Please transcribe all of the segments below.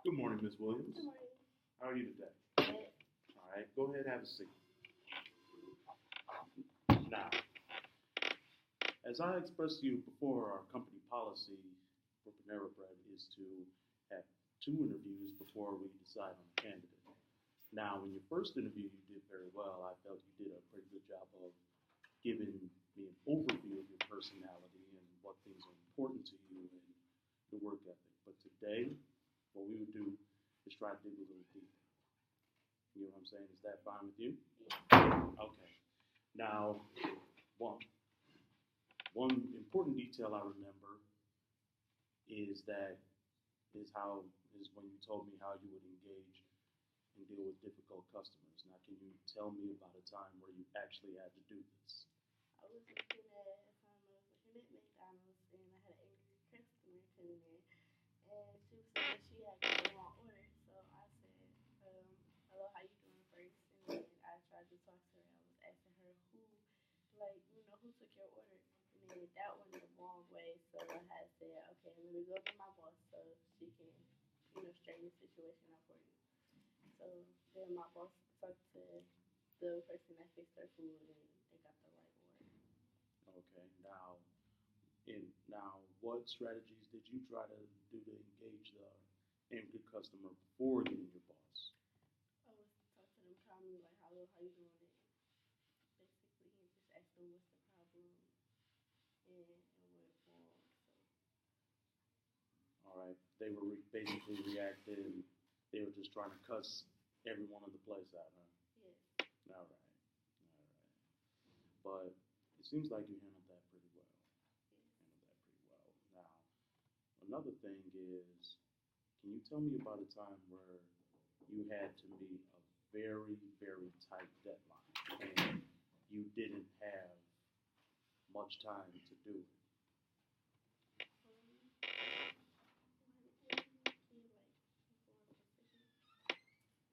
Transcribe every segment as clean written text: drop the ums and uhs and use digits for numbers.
Good morning, Ms. Williams. Good morning. How are you today? Good. All right, go ahead and have a seat. Now, as I expressed to you before, our company policy for Panera Bread is to have two interviews before we decide on a candidate. Now, in your first interview, you did very well. I felt you did a pretty good job of giving me an overview of your personality and what things are important to you and your work ethic. But today, what we would do is try to dig a little deeper. You know what I'm saying? Is that fine with you? Okay. Now, one one important detail I remember is that is when you told me how you would engage and deal with difficult customers. Now, can you tell me about a time where you actually had to do this? I was looking at a time I was working at McDonald's and I had an angry customer come in and she was saying she had got the wrong order. So I said, hello, how you doing first? And then I tried to talk to her. I was asking her who took your order? And then that went the wrong way. So I had said, okay, let me go to my boss so she can, straighten the situation out for you. So then my boss talked to the person that fixed her food and they got the right order. Okay. Now, what strategies did you try to do to engage the angry customer before you and your boss? I was talk to them calmly, like, hello, how you doing? It basically, and just ask them what's the problem and what wrong. So All right. They were basically reacting. They were just trying to cuss everyone in the place out, huh? yes, All right. All right. But it seems like you handled that pretty well. Now, another thing is, can you tell me about a time where you had to meet a very, very tight deadline and you didn't have much time to do it?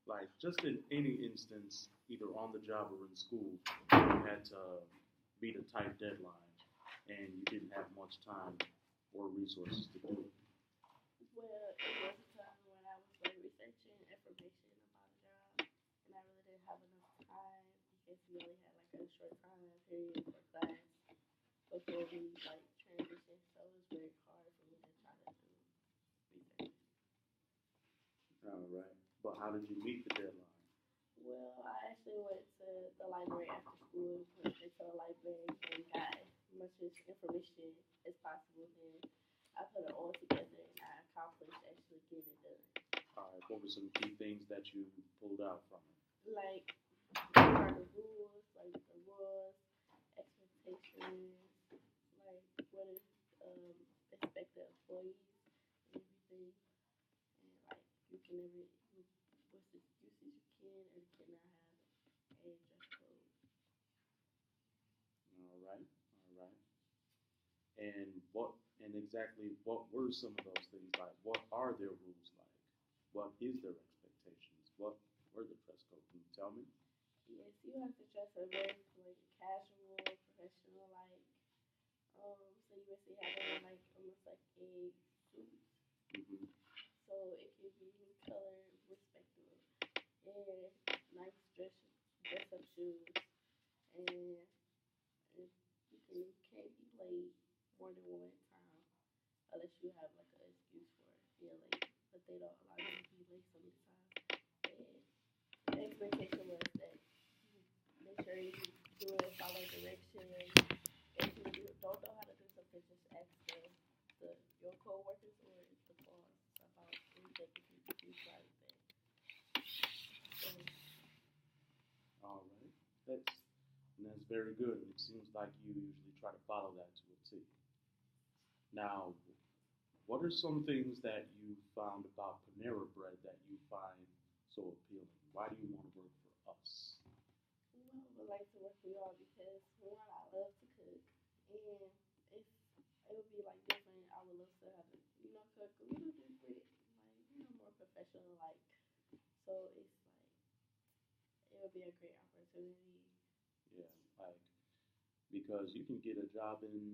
Like, just in any instance, either on the job or in school, you had to meet a tight deadline and you didn't have much time or resources to do it. well, it was a time when I was like researching information about a job, and I really didn't have enough time because we only had like a short time period for class before we like transition. So it was very hard for me to try to do research. All right. But how did you meet the deadline? Well, I actually went to the library after school, went straight to the library and got as much information as possible. Then I put it all together and I accomplished actually getting it done. All right. What were some key things that you pulled out from it? Like, what are the rules? Like the rules, expectations, like what is expected employees and everything, and like you can never, what's the usage you can or cannot have a dress code. All right. All right. And exactly what were some of those things like? What are their rules like? What is their expectations? What were the dress code? Can you tell me? Yes, you have to dress a very like casual, professional, like so you basically have on like almost like a suit. Mm-hmm. So it can be any color, respectable, and nice dress up shoes, and you can't be late more than one time unless you have like an excuse for being late. But they don't allow you to be late so many times. And the expectation was that you make sure you do it, follow directions. If you don't know how to do something, just ask your coworkers or the boss about anything if you confused by anything. So, All right. That's very good. And it seems like you usually try to follow that to a T. Now, what are some things that you found about Panera Bread that you find so appealing? Why do you want to work for us? I would like to work for y'all because one, I love to cook, and if it would be like different, I would love to have to cook a little different, like more professional, like so it's like it would be a great opportunity. Yeah, like because you can get a job in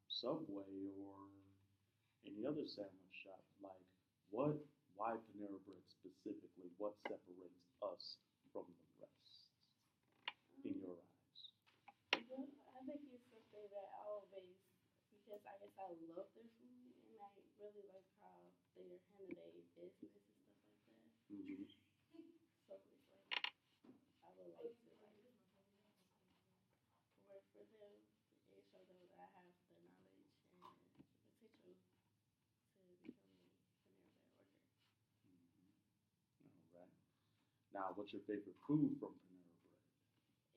Subway or any other sandwich shop. Like, what? Why why Panera Bread specifically? What separates us from the rest in your eyes? Well, I think it's something that I always, because I guess I love their food and I really like how they handle their business and stuff like that. Mm-hmm. So it's like I would like to like work for them and show them that I have the knowledge and the potential to become a Panera Bread worker. All right. Now, what's your favorite food from Panera Bread?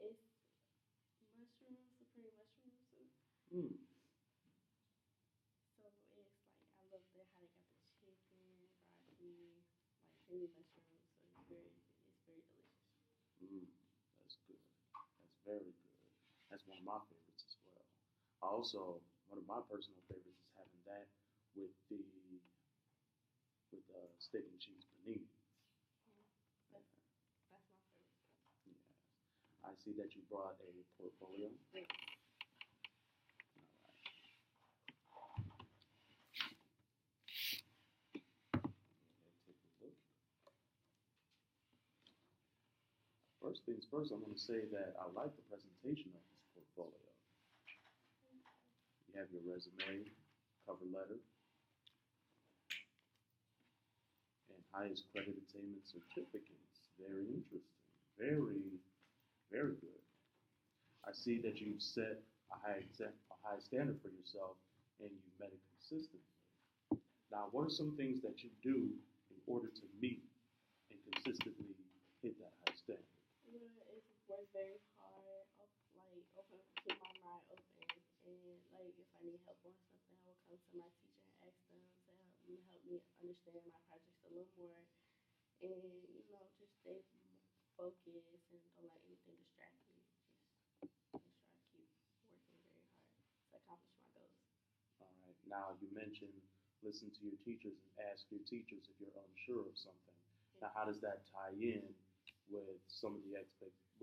It's mushroom, supreme mushroom soup. Mm. So it's like I love the how they got the chicken, broccoli, like creamy mushrooms. So it's very delicious. Mm. That's good. That's very good. That's one of my favorites as well. Also, one of my personal favorites is having that with the steak and cheese panini. Yeah, that's my favorite stuff. Yes. I see that you brought a portfolio. Yes. All right. Okay, take a look. First things first, I'm going to say that I like the presentation of this portfolio. You have your resume, cover letter, and highest credit attainment certificates. Very interesting. Very, very good. I see that you've set a high standard for yourself and you've met it consistently. Now, what are some things that you do in order to meet and consistently hit that high standard? Well, it's work very hard, keep my mind open, and like if I need help on something, I will come to my teacher and ask them to help me understand my projects a little more, and just stay focused and don't let anything distract me. Just make sure I keep working very hard to accomplish my goals. All right. Now, you mentioned listen to your teachers and ask your teachers if you're unsure of something. Now, how does that tie in with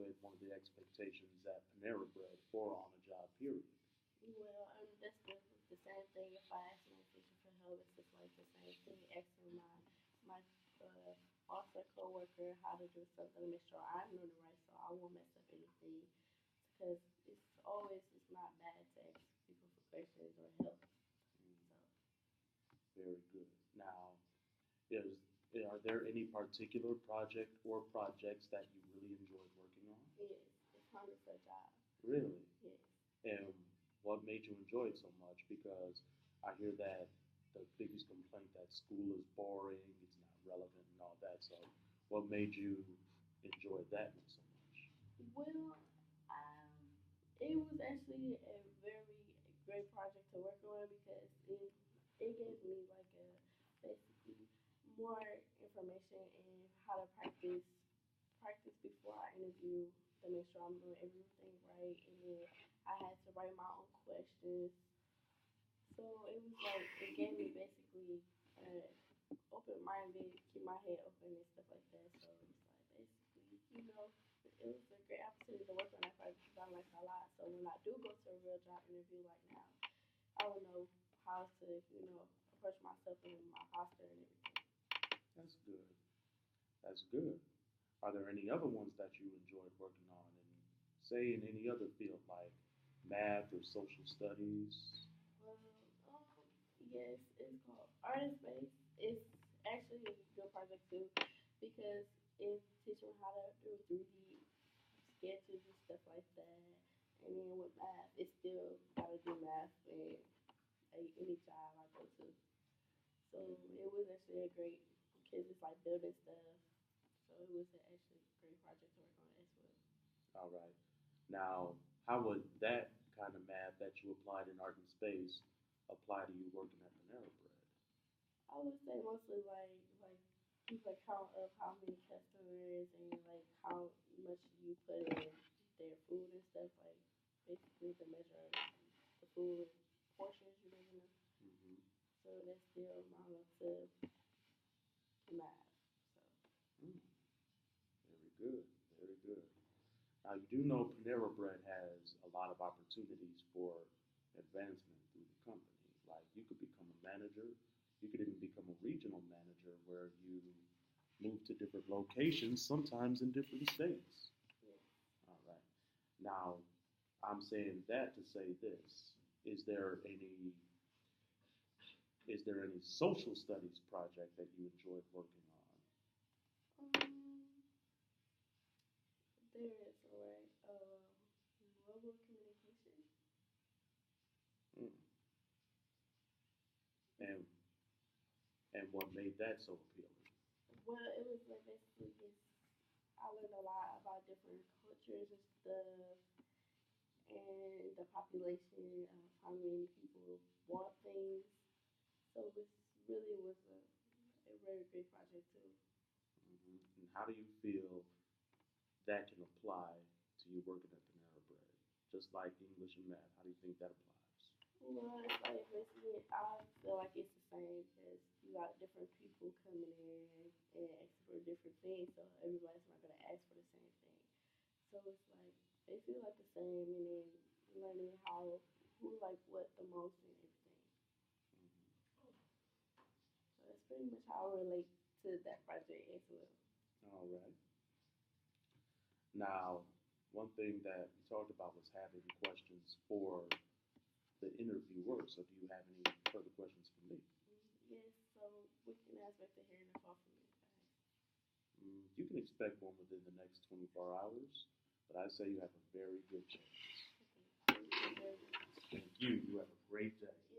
with one of the expectations at Panera Bread for on a job period? Well, that's the same thing. If I ask my teacher for help, it's just like the same thing. Asking my boss or coworker how to do something to make sure I'm doing it right, so I won't mess up anything. Because it's not bad to ask people for questions or help. So Very good. Now, are there any particular project or projects that you really enjoyed working on? yes, it's hard for a job. Really? Yes. And what made you enjoy it so much? Because I hear that the biggest complaint that school is boring, it's not relevant, and all that. So, what made you enjoy that one so much? Well, um, it was actually a very great project to work on because it gave me like a basically more information in how to practice before I interview to make sure I'm doing everything right, and then I had to write my own questions. So it was like it gave me basically open minded, keep my head open and stuff like that. So it's like basically, it was a great opportunity to work on that project because I learned a lot. So when I do go to a real job interview like now, I will know how to, approach myself and my posture and everything. That's good. That's good. Are there any other ones that you enjoyed working on, and say in any other field like math or social studies? Well, yes, it's called Artist Space. It's actually a good project too because it teaches me how to do 3D sketches and stuff like that. And then with math, it's still how to do math in any job I go to. So it was actually a great because it's like building stuff. So it was actually a great project to work on as well. All right. Now, how would that kind of math that you applied in art and space apply to you working at Panera Bread? I would say mostly like keep a count of how many customers and like how much you put in their food and stuff. Like basically the measure of the food portions you're giving them. Mm-hmm. So that's still amount up to math. Mm, very good. Very good. Now, you do know Panera Bread has a lot of opportunities for advancement through the company. Like, you could become a manager, you could even become a regional manager where you move to different locations, sometimes in different states. Yes. All right. Now, I'm saying that to say this: is there any social studies project that you enjoyed working There is, alright. Global communication. on? And what made that so appealing? Well, it was like basically just I learned a lot about different cultures and stuff, and the population of how many people want things. So this really was a very great project too. And how do you feel that can apply to you working at Panera Bread? Just like English and math, how do you think that applies? Well, it's like basically I feel like it's the same because you got different people coming in and asking for different things, so everybody's not gonna ask for the same thing. So it's like they feel like the same, and then learning how who like what the most and everything. So that's pretty much how I relate to that project as well. All right. Now, one thing that we talked about was having questions for the interviewer. So, do you have any further questions for me? Yes, so we can expect to hear the call from you guys. You can expect one within the next 24 hours, but I say you have a very good chance. Okay, thank you very much. Thank you. You have a great day.